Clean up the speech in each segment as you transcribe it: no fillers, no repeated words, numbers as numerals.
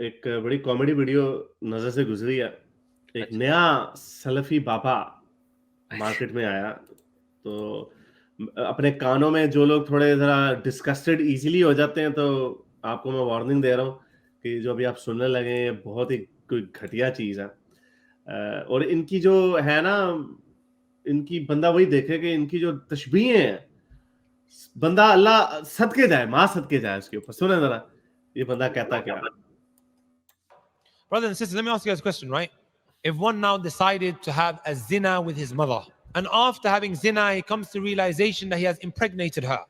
ایک بڑی comedy video نظر سے گزری ہے. ایک نیا سلفی بابا مارکیٹ میں آیا, تو اپنے کانوں میں جو لوگ تھوڑے ذرا ڈسکسٹڈ ایزیلی ہو جاتے ہیں, تو آپ کو میں وارننگ دے رہا ہوں کہ جو ابھی آپ سننے لگے ہیں بہت ہی کوئی گھٹیا چیز ہے. اور ان کی جو ہے نا, ان کی بندہ وہی دیکھے کہ ان کی جو تشبیہیں ہیں, بندہ اللہ صدقے جائے, ماں صدقے جائے اس کے اوپر. سنیں ذرا یہ بندہ کہتا کیا. Brothers and sisters, let me ask you guys a question, right? If one now decided to have a zina with his mother, and after having zina, he comes to realization that he has impregnated her.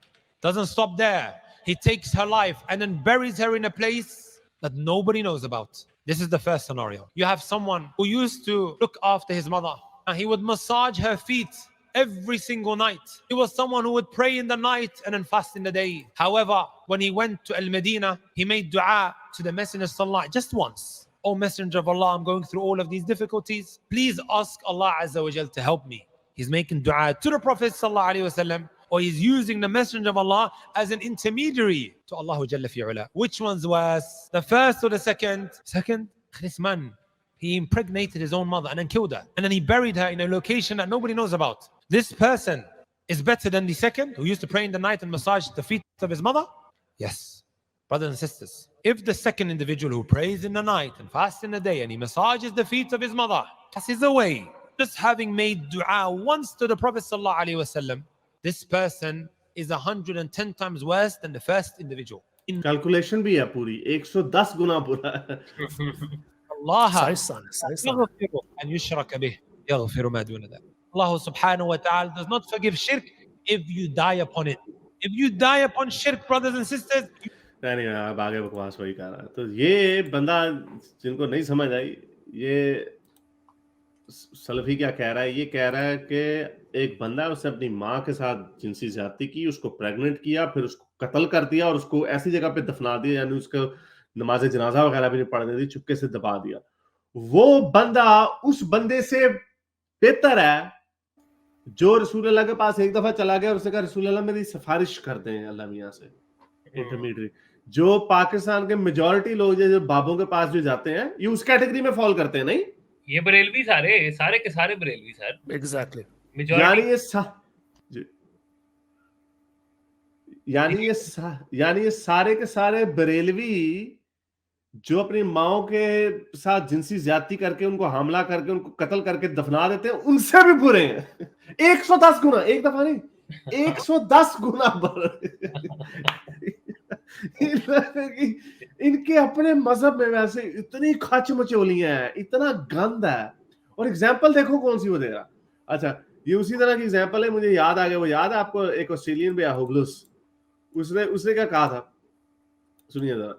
Doesn't stop there. He takes her life and then buries her in a place that nobody knows about. This is the first scenario. You have someone who used to look after his mother, and he would massage her feet every single night. He was someone who would pray in the night and then fast in the day. However, when he went to Al-Medina, he made dua to the Messenger Sallallahu just once. O Messenger of Allah, I'm going through all of these difficulties. Please ask Allah Azza wa Jal to help me. He's making dua to the Prophet Sallallahu Alaihi Wasallam, or he's using the Messenger of Allah as an intermediary to Allah Jalla fi'ula. Which one's worse? The first or the second? Second? This man, he impregnated his own mother and then killed her. And then he buried her in a location that nobody knows about. This person is better than the second, who used to pray in the night and massage the feet of his mother? Yes. Brothers and sisters, if the second individual who prays in the night and fasts in the day and he massages the feet of his mother passes away, just having made dua once to the Prophet Sallallahu Alaihi Wasallam, this person is 110 times worse than the first individual. Calculation بھی ہے پوری 110 گنا برا ہے. Allah yaghfiru an yushraka bih, yaghfiru ma duna dhalik. Allah subhanahu wa ta'ala does not forgive shirk if you die upon it. If you die upon shirk, brothers and sisters, نہیں آپ آگے بکواس وہی کر رہا ہے. تو یہ بندہ جن کو نہیں سمجھ آئی, یہ سلفی کیا کہہ رہا ہے, یہ کہہ رہا ہے کہ ایک بندہ ہے, اس نے اپنی ماں کے ساتھ جنسی زیادتی کی, اس کو پریگننٹ کیا, پھر اس کو قتل کر دیا اور اس کو ایسی جگہ پہ دفنا دیا, یعنی اس کو نماز جنازہ وغیرہ بھی نہیں پڑھنے دی, چپکے سے دبا دیا. وہ بندہ اس بندے سے بہتر ہے جو رسول اللہ کے پاس ایک دفعہ چلا گیا اور اس نے کہا رسول اللہ میری سفارش کر دیں اللہ میاں سے, انٹرمیڈیٹ. جو پاکستان کے میجورٹی لوگ جو بابوں کے پاس جو جاتے ہیں, یہ اس کیٹیگری میں فال کرتے ہیں. نہیں, یہ بریلوی سارے کے سارے بریلوی سر. ایگزیکٹلی. یعنی یہ سارے کے سارے بریلوی جو اپنی ماؤں کے ساتھ جنسی زیادتی کر کے ان کو حاملہ کر کے ان کو قتل کر کے دفنا دیتے ہیں, ان سے بھی برے ہیں 110 گنا. ایک دفعہ نہیں, 110 گنا. ان کے اپنے مذہب میں ویسے اتنی کھچ مچولیاں ہیں, اتنا گند ہے. اور ایگزامپل دیکھو کون سی وہ دے رہا. اچھا, یہ اسی طرح کی ایگزامپل ہے, مجھے یاد آ گیا. وہ یاد ہے آپ کو ایک آسٹریلین بھی ہوبلس, اس نے کیا کہا تھا, سنیے ذرا.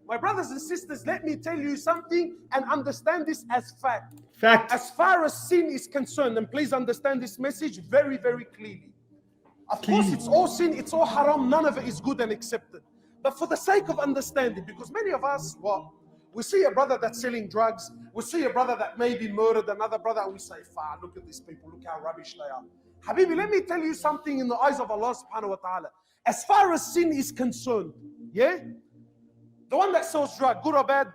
My brothers and sisters, let me tell you something and understand this as fact. Fact. As far as sin is concerned, and please understand this message very, very clearly. Of course, it's all sin, it's all haram, none of it is good and accepted. But for the sake of understanding, because many of us, we see a brother that's selling drugs, we see a brother that maybe murdered another brother, and we say, look at these people, look how rubbish they are. Habibi, let me tell you something in the eyes of Allah subhanahu wa ta'ala. As far as sin is concerned, yeah? The one that sells drugs, good or bad?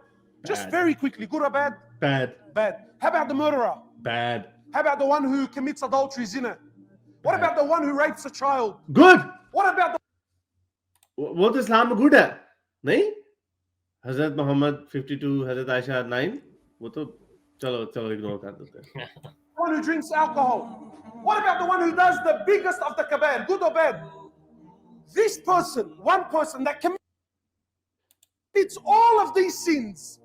Just very quickly, good or bad? Bad. Bad. How about the murderer? Bad. How about the one who commits adultery, zina? What about the one who rapes a child? Good. What about the... وہ تو اسلام میں good ہے نہیں. حضرت محمد 52, حضرت عائشہ 9, وہ تو چلو اگنور کر دیتے ہیں. one who drinks alcohol? What about the one who does the biggest of the kabair, good or bad? This person, one person that commits all of these sins,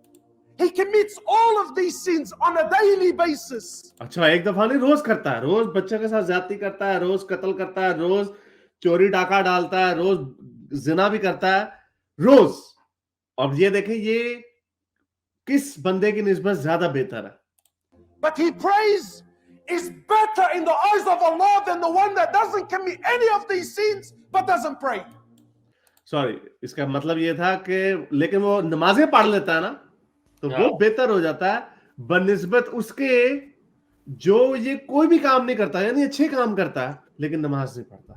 he commits all of these sins on a daily basis. اچھا, ایک دفعہ نہیں, روز کرتا ہے, روز بچے کے ساتھ زیادتی کرتا ہے, روز قتل کرتا ہے, روز چوری ڈاکہ ڈالتا ہے, روز زنا بھی کرتا ہے, روز. اب یہ دیکھیں یہ کس بندے کی نسبت زیادہ بہتر ہے. But he prays is better in the eyes of Allah than the one that doesn't commit any of these sins but doesn't pray. Sorry, اس کا مطلب یہ تھا کہ لیکن وہ نمازیں پڑھ لیتا ہے نا, تو وہ بہتر ہو جاتا ہے بنسبت اس کے جو یہ کوئی بھی کام نہیں کرتا, یعنی اچھے کام کرتا ہے لیکن نماز نہیں پڑھتا.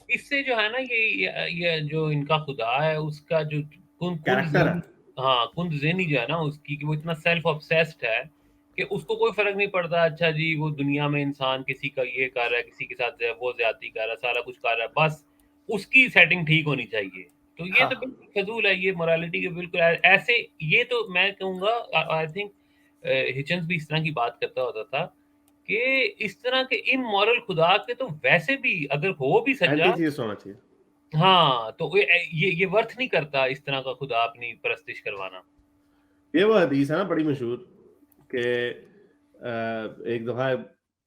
اس سے جو ہے نا یہ جو ان کا خدا ہے اس کا جو کند کیریکٹر ہے. ہاں کند ذہنی جو ہے نا اس کی کہ وہ اتنا سیلف obsessed ہے کہ اس کو کوئی فرق نہیں پڑتا. اچھا جی وہ دنیا میں انسان کسی کا یہ کر رہا ہے, کسی کے ساتھ وہ زیادتی کر رہا ہے, سارا کچھ کر رہا ہے, بس اس کی سیٹنگ ٹھیک ہونی چاہیے. تو یہ ہاں تو بالکل فضول ہے, یہ morality کے بالکل ایسے. یہ تو میں کہوں گا آئی تھنک ہچنس بھی اس طرح کی بات کرتا ہوتا تھا کہ اس طرح کے امورل خدا کے تو ویسے بھی اگر ہو بھی سچا اینٹی تھیسٹ ہونا چاہیے. ہاں تو یہ ورتھ نہیں کرتا اس طرح کا خدا اپنی پرستش کروانا. یہ وہ حدیث ہے نا بڑی مشہور کہ ایک دفعہ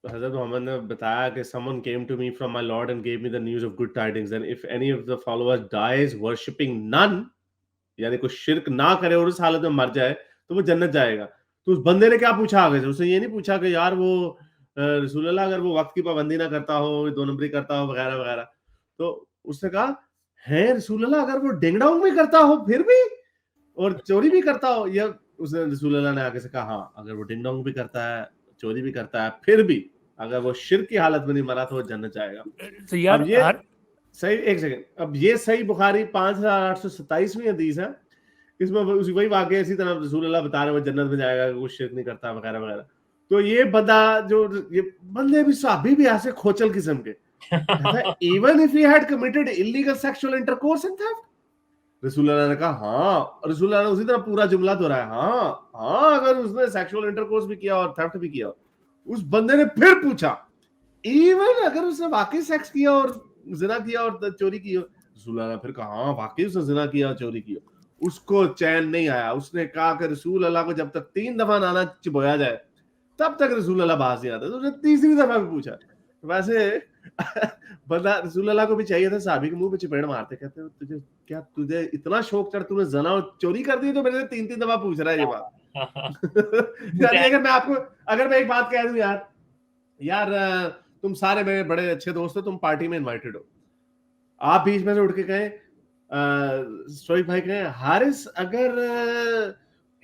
حضرت محمد نے بتایا کہ someone came to me from my Lord and gave me the news of good tidings and if any of the followers dies worshipping none, یعنی کوئی شرک نہ کرے اور اس حالت میں مر جائے تو وہ جنت جائے گا. تو اس بندے نے کیا پوچھا آگے سے, اس نے یہ نہیں پوچھا کہ یار وہ رسول اللہ اگر وہ وقت کی پابندی نہ کرتا ہو, دو نمبری کرتا ہو وغیرہ وغیرہ, تو اس نے کہا ہے رسول اللہ اگر وہ ڈنگ ڈانگ بھی کرتا ہو پھر بھی اور چوری بھی کرتا ہو, یا اس نے رسول اللہ نے آگے سے کہا ہاں اگر وہ ڈنگ ڈانگ بھی کرتا ہے چوری بھی کرتا ہے پھر بھی اگر وہ شرک کی حالت میں نہیں مرا تو وہ جنت جائے گا. تو یار اب یہ صحیح, ایک سیکنڈ, اب یہ صحیح بخاری 5827 حدیث ہے, اس میں وہی واقعہ اسی طرح رسول اللہ بتا رہے وہ جنت میں جائے گا, وہ شرک نہیں کرتا وغیرہ وغیرہ. تو یہ بندہ جو یہ بندے بھی صحابی بھی ایسے کھوچل قسم کے کہتا ہے even if he had committed illegal sexual intercourse and theft, رسول اللہ نے کہا ہاں, رسول اللہ نے اسی طرح پورا جملہ دہرایا ہاں ہاں اگر اس نے سیکشول انٹرکورس بھی کیا اور تھیفٹ بھی کیا. اس بندے نے پھر پوچھا ایون اگر اس نے واقعی سیکس کیا اور زنا کیا اور چوری کی, رسول اللہ نے پھر کہا ہاں واقعی اس نے زنا کیا اور چوری کی. اس کو چین نہیں آیا, اس نے کہا کہ رسول اللہ کو جب تک 3 دفعہ نانا چبویا جائے تب تک رسول اللہ باز نہیں آتا. تو اس نے تیسری دفعہ بھی پوچھا. ویسے بندہ رسول اللہ کو بھی چاہیے تھا صحابی کے منہ پہ چپیڑ مارتے, کہتے تجھے کیا تجھے اتنا شوق چڑھ, تو نے زنا اور چوری کر دی تو میرے سے 3 دفعہ پوچھ رہا ہے یہ بات. یعنی اگر میں آپ کو اگر میں ایک بات کہہ دوں یار تم سارے میرے بڑے اچھے دوست ہو, تم پارٹی میں انوائٹڈ ہو, آپ بیچ میں سے اٹھ کے کہیں شعیب بھائی کہیں حارث اگر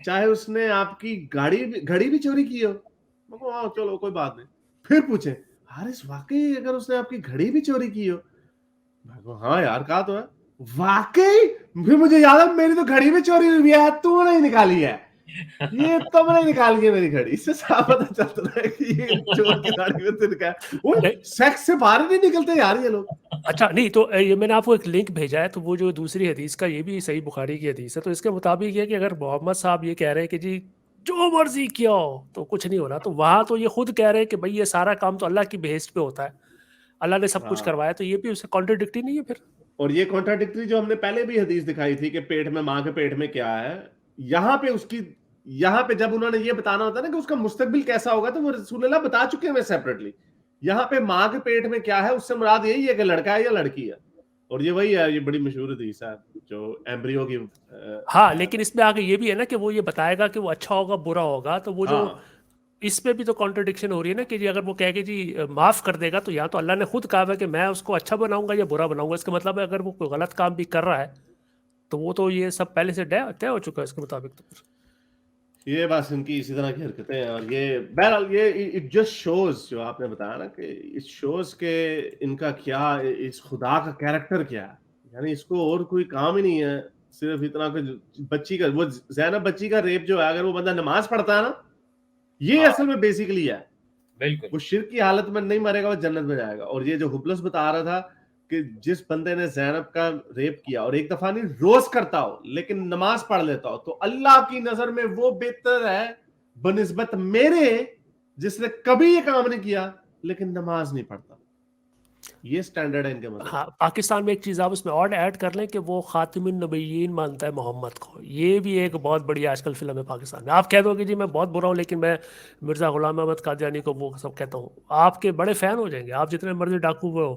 چاہے اس نے آپ کی گھڑی بھی چوری کی ہو, میں کہوں ہاں چلو کوئی بات نہیں. پھر پوچھیں حارث واقعی اگر اس نے آپ کی گھڑی بھی چوری کی ہو, میں کہوں ہاں یار کہا تو ہے واقعی. پھر مجھے یاد ہے میری تو گھڑی بھی چوری ہوئی ہے, تو نہیں نکالی ہے, یہ تم نے نکال کے میری گھڑی. اس سے صاف پتہ چلتا ہے کہ یہ چور کی گاڑی میں سے نکالا. وہ سیکس سے باہر نہیں نکلتے یار یہ لوگ. اچھا نہیں تو یہ میں نے آپ کو ایک لنک بھیجا ہے, تو وہ جو دوسری حدیث کا یہ بھی صحیح بخاری کی حدیث ہے. تو اس کے مطابق یہ کہ اگر محمد صاحب یہ کہہ رہے ہیں کہ جی جو مرضی کیا ہو تو کچھ نہیں ہونا, تو وہاں تو یہ خود کہہ رہے ہیں کہ بھائی یہ سارا کام تو اللہ کی بہشت پہ ہوتا ہے, اللہ نے سب کچھ کروایا, تو یہ بھی اس سے کانٹرڈکٹری نہیں ہے پھر. اور یہ کانٹراڈکٹری جو ہم نے پہلے بھی حدیث دکھائی تھی کہ پیٹ میں ماں کے پیٹ میں کیا ہے, یہاں پہ اس کی یہاں پہ جب انہوں نے یہ بتانا ہوتا ہے نا کہ اس کا مستقبل کیسا ہوگا, تو وہ رسول اللہ بتا چکے ہیں سیپریٹلی. یہاں پہ ماں کے پیٹ میں کیا ہے اس سے مراد یہی ہے کہ لڑکا ہے یا لڑکی ہے, اور یہ وہی ہے, یہ بڑی مشہور حدیث ہے جو ایمبریو کی. ہاں لیکن اس میں آگے یہ بھی ہے نا کہ وہ یہ بتائے گا کہ وہ اچھا ہوگا برا ہوگا, تو وہ جو اس میں بھی تو کانٹرڈکشن ہو رہی ہے نا کہ جی اگر وہ کہے کہ جی معاف کر دے گا, تو یا تو اللہ نے خود کہا ہے کہ میں اس کو اچھا بناؤں گا یا برا بناؤں گا. اس کا مطلب ہے اگر وہ کوئی غلط کام بھی کر رہا ہے تو وہ تو یہ سب پہلے سے طے ہو چکا ہے اس کے مطابق. تو یہ بس ان کی اسی طرح کی حرکتیں ہیں. اور یہ بہرحال یہ اٹ جسٹ شوز, جو آپ نے بتایا نا کہ اٹ شوز کہ ان کا کیا, اس خدا کا کیریکٹر کیا ہے. یعنی اس کو اور کوئی کام ہی نہیں ہے, صرف اتنا کہ بچی کا, وہ زینب بچی کا ریپ جو ہے, اگر وہ بندہ نماز پڑھتا ہے نا, یہ اصل میں بیسیکلی ہے. بالکل وہ شرک کی حالت میں نہیں مرے گا, وہ جنت میں جائے گا. اور یہ جو حبلس بتا رہا تھا کہ جس بندے نے زینب کا ریپ کیا اور ایک دفعہ نہیں روز کرتا ہو لیکن نماز پڑھ لیتا ہو, تو اللہ کی نظر میں وہ بہتر ہے بنسبت میرے جس نے کبھی یہ کام نہیں کیا لیکن نماز نہیں پڑھتا. یہ سٹینڈرڈ ہے ان کے مطلب. ہاں پاکستان میں ایک چیز آپ اس میں اور ایڈ کر لیں کہ وہ خاتم النبیین مانتا ہے محمد کو. یہ بھی ایک بہت بڑی آج کل فلم ہے پاکستان میں. آپ کہہ دو کہ جی میں بہت برا ہوں لیکن میں مرزا غلام احمد قادیانی کو وہ سب کہتا ہوں, آپ کے بڑے فین ہو جائیں گے. آپ جتنے مرضی ڈاکو ہوئے ہو,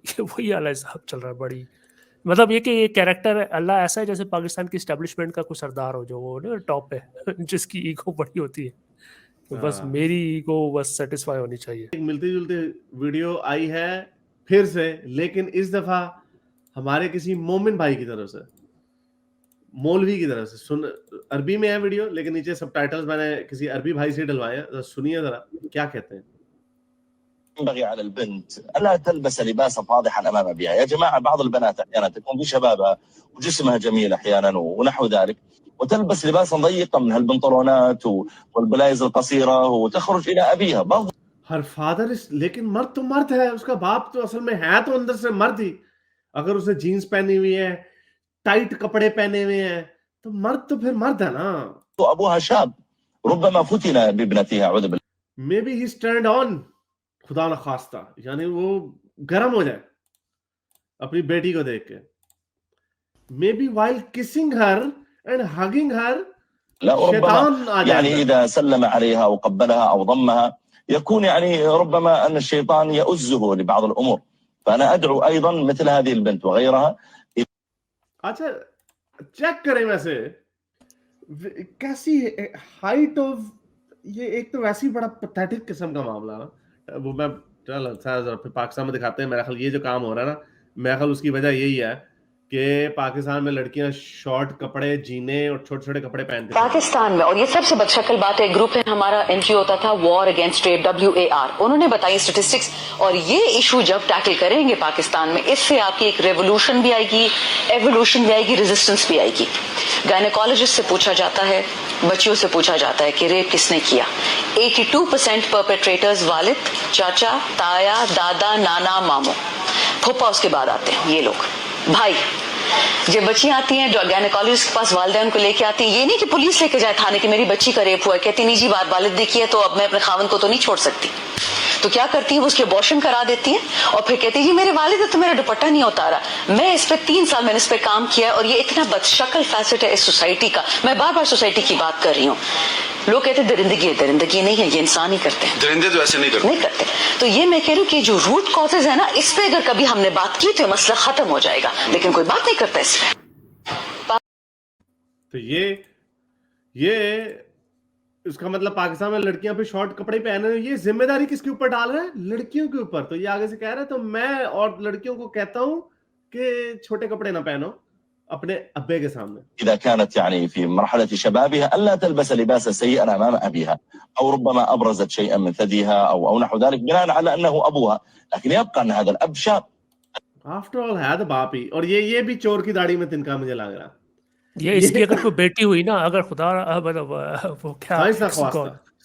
یہ وہی اعلیٰ صاحب چل رہا ہے. بڑی مطلب یہ کہ یہ کیریکٹر اللہ ایسا ہے جیسے پاکستان کی اسٹیبلشمنٹ کا کوئی سردار ہو جو وہ ٹاپ پہ جس کی ایگو بڑی ہوتی ہے, بس میری ایگو بس سیٹسفائی ہونی چاہیے. ایک ملتی جلتی ویڈیو آئی ہے پھر سے, لیکن اس دفعہ ہمارے کسی مومن بھائی کی طرف سے, مولوی کی طرف سے. عربی میں ہے ویڈیو لیکن نیچے سب ٹائٹلز میں نے کسی عربی بھائی سے ڈلوائے ہیں, سنیے ذرا کیا کہتے ہیں. ينبغي على البنت ألا تلبس لباسا فاضحا أمام أبيها. يا جماعة بعض البنات أحيانا تكون في شبابها وجسمها جميل أحيانا ونحو ذلك، وتلبس لباسا ضيقا من هالبنطلونات والبلايز القصيرة وتخرج إلى أبيها. برضو ہر فادر لیکن مرد تو مرد ہے، اس کا باپ تو اصل میں ہے تو اندر سے مرد ہی. اگر اسے جینز پہنی ہوئی ہے، ٹائٹ کپڑے پہنے ہوئے ہیں، تو مرد تو پھر مرد ہے نا. أبوها شاب ربما فتن بابنتها أعوذ بالله. May be he stand on, خدا نخواستہ، یعنی وہ گرم ہو جائے اپنی بیٹی کو دیکھ کے. May be while kissing her and hugging her لا ربما شیطان آ جائے يعني إذا سلم عليها أو قبلها أو ضمها يكون يعني ربما أن الشيطان يؤزه لبعض الأمور. فأنا أدعو أيضا مثل هذه البنت وغيرها. اچھا چیک کریں ویسے کیسی ہائٹ آف یہ، ایک تو ویسے ہی بڑا پتھیٹک قسم کا معاملہ نا. وہ میں پھر پاکستان میں دکھاتے ہیں. میرا خیال یہ جو کام ہو رہا ہے نا، میرا خیال اس کی وجہ یہی ہے کہ پاکستان میں لڑکیاں شارٹ کپڑے، جینے اور چھوٹے چھوٹے کپڑے پہنتے ہیں پاکستان میں. اور یہ سب سے بدشکل بات ہے، گروپ ہے ہمارا این جی او ہوتا تھا وار اگینسٹ ریپ WAR، انہوں نے بتائی اسٹیٹسٹکس. اور یہ ایشو جب ٹیکل کریں گے پاکستان میں، اس سے آپ کی ایک ریولوشن بھی آئے گی، ایوولوشن بھی آئے گی، ریزسٹنس بھی آئے گی. گائنیکالوجسٹ سے پوچھا جاتا ہے، بچیوں سے پوچھا جاتا ہے کہ ریپ کس نے کیا. 82% پرپیٹریٹرز والد، چاچا، تایا، دادا، نانا، ماموں، پھوپھا اس کے بعد آتے ہیں یہ لوگ. بھائی جب بچیاں آتی ہیں گائنیکالوجسٹ کے پاس، والدین کو لے کے آتی ہیں، یہ نہیں کہ پولیس لے کے جائے تھانے کہ میری بچی کا ریپ ہوا ہے. کہتی نہیں جی والد نے کیا تو اب میں اپنے خاوند کو تو نہیں چھوڑ سکتی. تو کیا کرتی ہیں، وہ اس کی ابورشن کرا دیتی ہیں اور پھر کہتی ہیں جی میرے والد نے تو میرا دوپٹہ نہیں اتارا. میں اس پہ 3 سال میں نے اس پہ کام کیا ہے، اور یہ اتنا بدشکل فیسٹ ہے اس سوسائٹی کا. میں بار بار سوسائٹی کی بات کر رہی ہوں. لوگ کہتے ہیں درندگی ہے، درندگی نہیں ہے، یہ انسان ہی کرتے ہیں. درندے تو ایسے نہیں کرتے. تو یہ میں کہہ رہی ہوں کہ جو روٹ کازز ہے نا، اس پہ اگر کبھی ہم نے بات کی تو مسئلہ ختم ہو جائے گا، لیکن کوئی بات نہیں کرتا اس پہ. تو یہ اس کا مطلب پاکستان میں لڑکیاں پہ شارٹ کپڑے پہنے ہوئے، یہ ذمہ داری کس کے اوپر ڈال رہے ہیں؟ لڑکیوں کے اوپر. تو یہ آگے سے کہہ رہا ہے تو میں اور لڑکیوں کو کہتا ہوں کہ چھوٹے کپڑے نہ پہنو اپنے ابے کے سامنے. إذا كانت يعني في مرحلة شبابها ألا تلبس لباسا سيئا أمام أبيها، أو ربما أبرزت شيئا من ثديها أو نحو ذلك بناء على أنه أبوها، لكن يبقى أن هذا الأب شاب. آفٹر آل ہے تو باپ ہی. اور یہ بھی چور کی داڑھی میں تنکا مجھے لگ رہا. یہ اس کی اگر کوئی بیٹی ہوئی نا، اگر خدا مطلب وہ کیا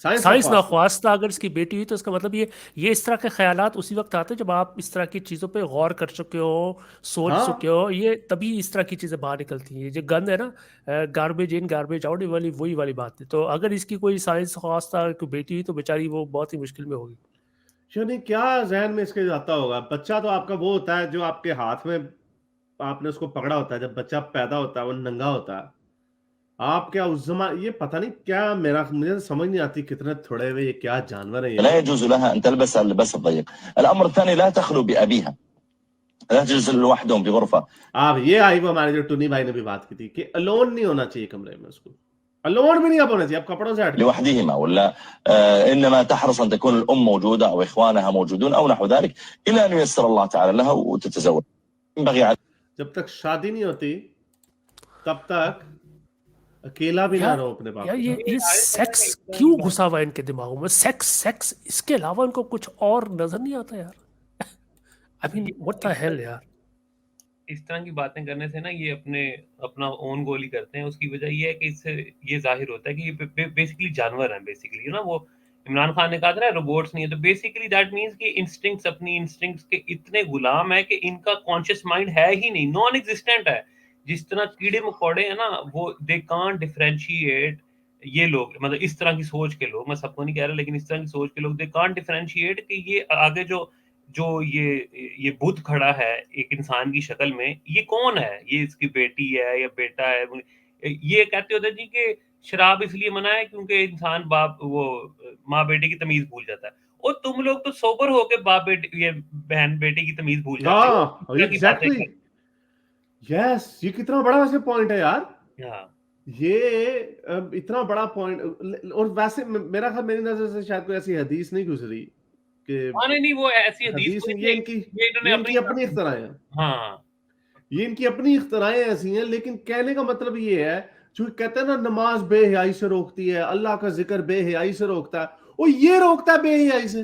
سائنس ناخواستہ اگر اس کی بیٹی ہوئی، تو اس کا مطلب یہ اس طرح کے خیالات اسی وقت آتے ہیں جب آپ اس طرح کی چیزوں پہ غور کر چکے ہو، سوچ چکے ہو. یہ تبھی اس طرح کی چیزیں باہر نکلتی ہیں. یہ جو گند ہے نا، گاربیج ان گاربیج آؤٹ وہی والی بات ہے. تو اگر اس کی کوئی سائنس خواستہ کوئی بیٹی ہوئی تو بیچاری وہ بہت ہی مشکل میں ہوگی. یعنی کیا ذہن میں اس کے جاتا ہوگا. بچہ تو آپ کا وہ ہوتا ہے جو آپ کے ہاتھ میں آپ نے اس کو پکڑا ہوتا ہے. جب بچہ پیدا ہوتا ہے وہ ننگا ہوتا ہے. آپ کیا اس زمان یہ پتہ نہیں کیا، مجھے سمجھ نہیں آتی کتنے تھوڑے ہوئے یہ کیا جانور ہیں. لا يجوز لها أن تلبس اللباس الضيق. الأمر الثاني لا تخلو بأبيها، لا تجلس لوحدهم في غرفة. آپ یہ آئی وہ ہمارے جو ٹونی بھائی نے بھی بات کی تھی کہ الون نہیں ہونا چاہیے کمرے میں. اس کو الون بھی نہیں اب ہونا چاہیے. اب کپڑوں سے ہٹ لوحدهما، ولا إنما تحرص أن تكون الأم موجودة أو إخوانها موجودون أو نحو ذلك إلى أن ييسر الله تعالى لها وتتزوج. ينبغي جب تک شادی نہیں ہوتی تب تک اکیلا بھی نہ رہو اپنے باپ. یہ سیکس کیوں گھسا ہوا ہے ان کے دماغوں میں؟ سیکس اس کے علاوہ ان کو کچھ اور نظر نہیں آتا یار. I mean, what the hell یار. اس طرح کی باتیں کرنے سے نا یہ اپنا اون گول ہی کرتے ہیں. اس کی وجہ یہ ہے کہ اس سے یہ ظاہر ہوتا ہے کہ یہ بیسیکلی جانور ہیں. بیسیکلی نا وہ عمران خان نے کہا تھا نا روبوٹس نہیں ہے، تو بیسیکلی دیٹ مینس کہ انسٹنکٹس اپنی انسٹنکٹس کے اتنے غلام ہے کہ ان کا کانشیس مائنڈ ہے ہی نہیں، نان ایگزسٹنٹ ہے. جس طرح کیڑے مکوڑے ہیں نا، وہ دے کانٹ ڈیفرینشیٹ. یہ لوگ مطلب اس طرح کی سوچ کے لوگ، میں سب کو نہیں کہہ رہا لیکن اس طرح کی سوچ کے لوگ دے کانٹ ڈیفرینشیٹ کہ یہ آگے جو یہ بت کھڑا ہے ایک انسان کی شکل میں، یہ کون ہے؟ یہ اس کی بیٹی ہے یا بیٹا ہے؟ یہ کہتے ہوتے جی کہ شراب اس لیے منع ہے کیونکہ انسان باپ وہ ماں بیٹے کی تمیز بھول جاتا ہے. اور تم لوگ تو سوبر ہو کے باپ بیٹی یہ بہن بیٹے کی تمیز بھول جاتے ہو. ایگزیکٹلی یس. یہ کتنا بڑا ویسے پوائنٹ ہے یار. یہ اتنا بڑا پوائنٹ. اور ویسے میرا خیال میری نظر سے شاید کوئی ایسی حدیث نہیں گزری کہ نہیں وہ ایسی حدیث یہ ان کی اپنی اختراعیں ہیں. ہاں یہ ان کی اپنی اختراعیں ایسی ہیں. لیکن کہنے کا مطلب یہ ہے جو کہتے ہیں نا نماز بے حیائی سے روکتی ہے، اللہ کا ذکر بے حیائی سے روکتا ہے، وہ یہ روکتا ہے بے حیائی سے.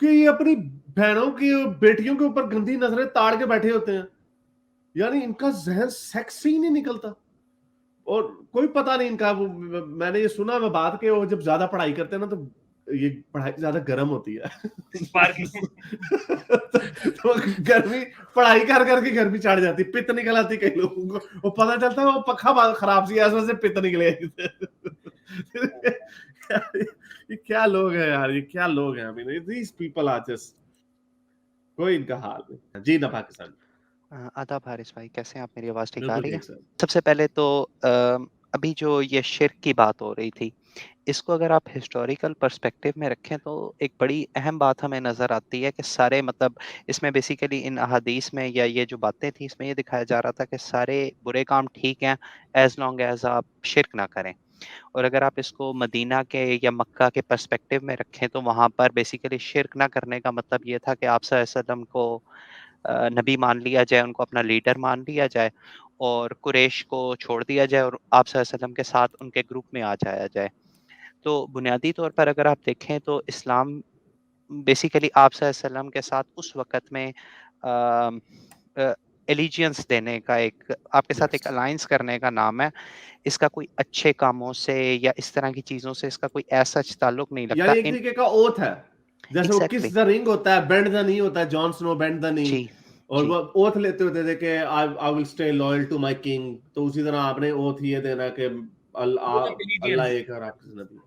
کہ یہ اپنی بہنوں کی بیٹیوں کے اوپر گندی نظریں تاڑ کے بیٹھے ہوتے ہیں, یعنی ان کا ذہن سیکس ہی نہیں نکلتا, اور کوئی پتہ نہیں ان کا. میں نے یہ سنا میں بات کہ وہ جب زیادہ پڑھائی کرتے ہیں نا تو یہ پڑھائی زیادہ گرم ہوتی ہے تو گرمی پڑھائی کر کر کے گرمی چڑھ جاتی, پت نکل آتی کئی لوگوں کو, وہ پتہ چلتا ہے وہ پکھا خراب سی ایسے سے پت نکلے. یہ کیا لوگ ہیں یار, یہ کیا لوگ ہیں. I mean, these people are just کوئی ان کا حال نہیں. جی نا پاکستان آداب حارث بھائی, کیسے ہیں آپ؟ میری آواز ٹھیک آ بالکل رہی ہے؟ ٹھیک سر. سب سے پہلے تو ابھی جو یہ شرک کی بات ہو رہی تھی, اس کو اگر آپ ہسٹوریکل پرسپیکٹیو میں رکھیں تو ایک بڑی اہم بات ہمیں نظر آتی ہے کہ سارے مطلب اس میں بیسیکلی ان احادیث میں یا یہ جو باتیں تھیں اس میں یہ دکھایا جا رہا تھا کہ سارے برے کام ٹھیک ہیں ایز لانگ ایز آپ شرک نہ کریں. اور اگر آپ اس کو مدینہ کے یا مکہ کے پرسپیکٹیو میں رکھیں تو وہاں پر بیسیکلی شرک نہ کرنے کا مطلب یہ تھا کہ آپ صلی اللہ علیہ وسلم کو نبی مان لیا جائے, ان کو اپنا لیڈر مان لیا جائے, اور قریش کو چھوڑ دیا جائے اور آپ صلی اللہ علیہ وسلم کے ساتھ ان کے گروپ میں آ جایا جائے. تو بنیادی طور پر اگر آپ دیکھیں تو اسلام بیسیکلی آپ صلی اللہ علیہ وسلم کے ساتھ اس وقت میں ایلیجینس دینے کا, ایک آپ کے ساتھ ایک الائنس کرنے کا نام ہے. اس کا کوئی اچھے کاموں سے یا اس طرح کی چیزوں سے اس کا کوئی ایسا تعلق نہیں لگتا. یعنی ایک طریقے کا اوتھ ہے, جیسے وہ Exactly. کس دا رنگ ہوتا ہے, بینڈ دا نہیں ہوتا ہے, جان سنو بینڈ دا نہیں, جی اور جی وہ اوتھ لیتے ہوتے تھے کہ I will stay loyal to my king. تو اسی طرح آپ نے اوتھ یہ دینا کہ اللہ ایک اور آپ کی نبی. جی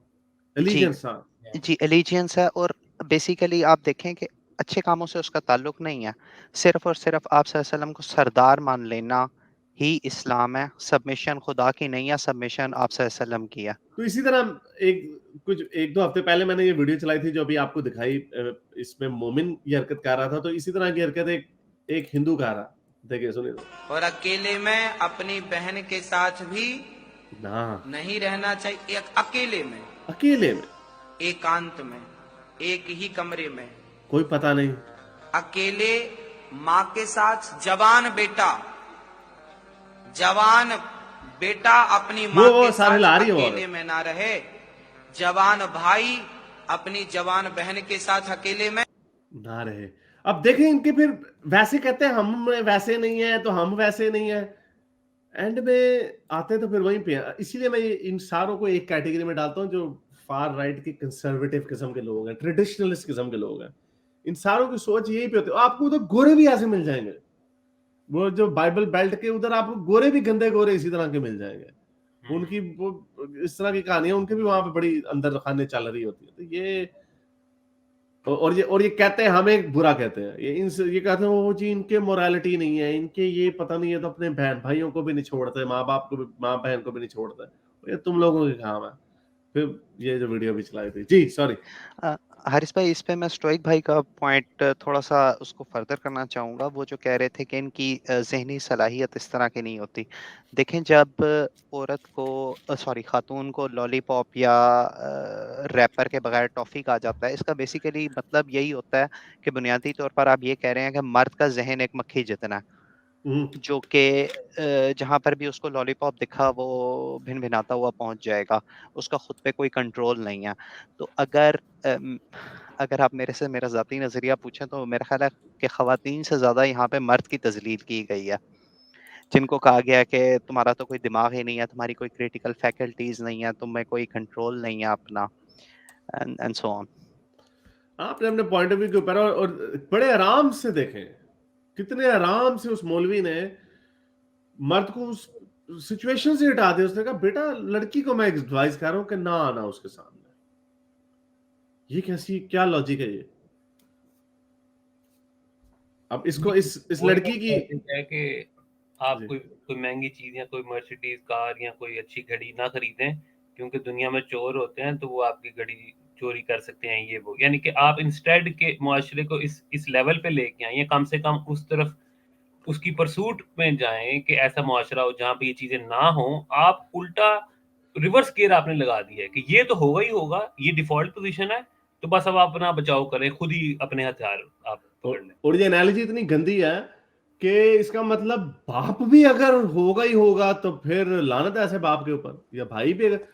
ایلیجنس. ہاں جی ایلیجینس ہے, اور بیسیکلی آپ دیکھیں کہ اچھے کاموں سے اس کا تعلق نہیں ہے, صرف اور صرف آپ صلی اللہ علیہ وسلم کو سردار مان لینا ہی اسلام ہے. سبمیشن خدا کی نہیں ہے, سبمیشن آپ صلی اللہ علیہ وسلم کی ہے. تو اسی طرح ایک دو ہفتے پہلے میں نے یہ ویڈیو چلائی تھی جو ابھی آپ کو دکھائی, اس میں مومن یہ حرکت کر رہا تھا, تو اسی طرح کی حرکت ایک ہندو کر رہا. دیکھیں سنیں. اور اکیلے میں اپنی بہن کے ساتھ بھی نہیں رہنا چاہیے, اکیلے میں ایکانت میں ایک ہی کمرے میں, کوئی پتہ نہیں, اکیلے ماں کے ساتھ. جوان بیٹا اپنی ماں کے ساتھ اکیلے میں نہ رہے, جوان بھائی اپنی جوان بہن کے ساتھ اکیلے میں نہ رہے. اب دیکھیں ان کے پھر ویسے کہتے ہیں ہم ویسے نہیں ہیں تو ہم ویسے نہیں ہیں, اینڈ میں آتے تو پھر وہیں پہ. اسی لیے میں ان ساروں کو ایک کیٹیگری میں ڈالتا ہوں جو فار رائٹ کے کنسرویٹو قسم کے لوگ ہیں, ٹریڈیشنلسٹ قسم کے لوگ ہیں. ان ساروں کی سوچ یہی پہ ہوتی ہے. آپ کو ادھر گورے بھی ایسے مل جائیں گے, وہ جو بائبل بیلٹ کے ادھر آپ کو گورے بھی گندے گورے اسی طرح کے مل جائیں گے. ان کی وہ اس طرح کی کہانیاں ان کے بھی وہاں پہ بڑی اندر خانے چل رہی ہوتی ہے. تو یہ اور یہ کہتے ہیں ہمیں برا کہتے ہیں, یہ کہتے ہیں وہ جی ان کے موریلٹی نہیں ہے, ان کے یہ پتہ نہیں ہے, تو اپنے بہن بھائیوں کو بھی نہیں چھوڑتے, ماں باپ کو بھی, ماں بہن کو بھی نہیں چھوڑتے. یہ تم لوگوں کے کام ہے. پھر یہ جو ویڈیو بھی چلائی تھی. جی سوری حارث بھائی, اس پہ میں اسٹوئک بھائی کا پوائنٹ تھوڑا سا اس کو فردر کرنا چاہوں گا. وہ جو کہہ رہے تھے کہ ان کی ذہنی صلاحیت اس طرح کی نہیں ہوتی. دیکھیں جب عورت کو خاتون کو لالی پاپ یا ریپر کے بغیر ٹافی کہا جاتا ہے, اس کا بیسیکلی مطلب یہی ہوتا ہے کہ بنیادی طور پر آپ یہ کہہ رہے ہیں کہ مرد کا ذہن ایک مکھی جتنا ہے, جو کہ جہاں پر بھی اس کو لالی پاپ دکھا وہ بھن بھناتا ہوا پہنچ جائے گا, اس کا خود پہ کوئی کنٹرول نہیں ہے. تو اگر آپ میرے سے میرا ذاتی نظریہ پوچھیں تو میرا خیال ہے کہ خواتین سے زیادہ یہاں پہ مرد کی تذلیل کی گئی ہے, جن کو کہا گیا کہ تمہارا تو کوئی دماغ ہی نہیں ہے, تمہاری کوئی کریٹیکل فیکلٹیز نہیں ہے, تم میں کوئی کنٹرول نہیں ہے اپنا, اینڈ سو آن. آپ نے اپنے پوائنٹ آف ویو کے اوپر اور بڑے آرام سے دیکھیں کتنے آرام سے اس مولوی نے مرد کو اس سچویشن سے ہٹا دیا. اس نے کہا بیٹا لڑکی کو میں ایڈوائز کر رہا ہوں کہ نہ آنا اس کے سامنے. یہ کیسی کیا لاجک ہے یہ؟ اب اس کو اس لڑکی کی ہے کہ آپ کوئی مہنگی چیز یا کوئی مرسیڈیز کار یا کوئی اچھی گھڑی نہ خریدیں, کیونکہ دنیا میں چور ہوتے ہیں تو وہ آپ کی گھڑی چوری کر سکتے ہیں. یہ وہ یعنی کہ آپ انسٹیڈ کے معاشرے کو اس لیول پہ لے کے آئیں, یا کم سے کم اس طرف اس کی پرسوٹ میں جائیں کہ ایسا معاشرہ ہو جہاں پہ یہ چیزیں نہ ہوں. آپ الٹا ریورس گیئر آپ نے لگا دیا ہے کہ یہ تو ہوگا ہی ہوگا, یہ ڈیفالٹ پوزیشن ہے, تو بس اب اپنا بچاؤ کریں, خود ہی اپنے ہتھیار آپ پکڑ لیں. اور یہ انالوجی اتنی گندی ہے کہ اس کا مطلب باپ بھی اگر ہوگا ہی ہوگا تو پھر لعنت ہے ایسے باپ کے اوپر, یا بھائی بھی اگر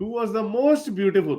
Who was the most beautiful?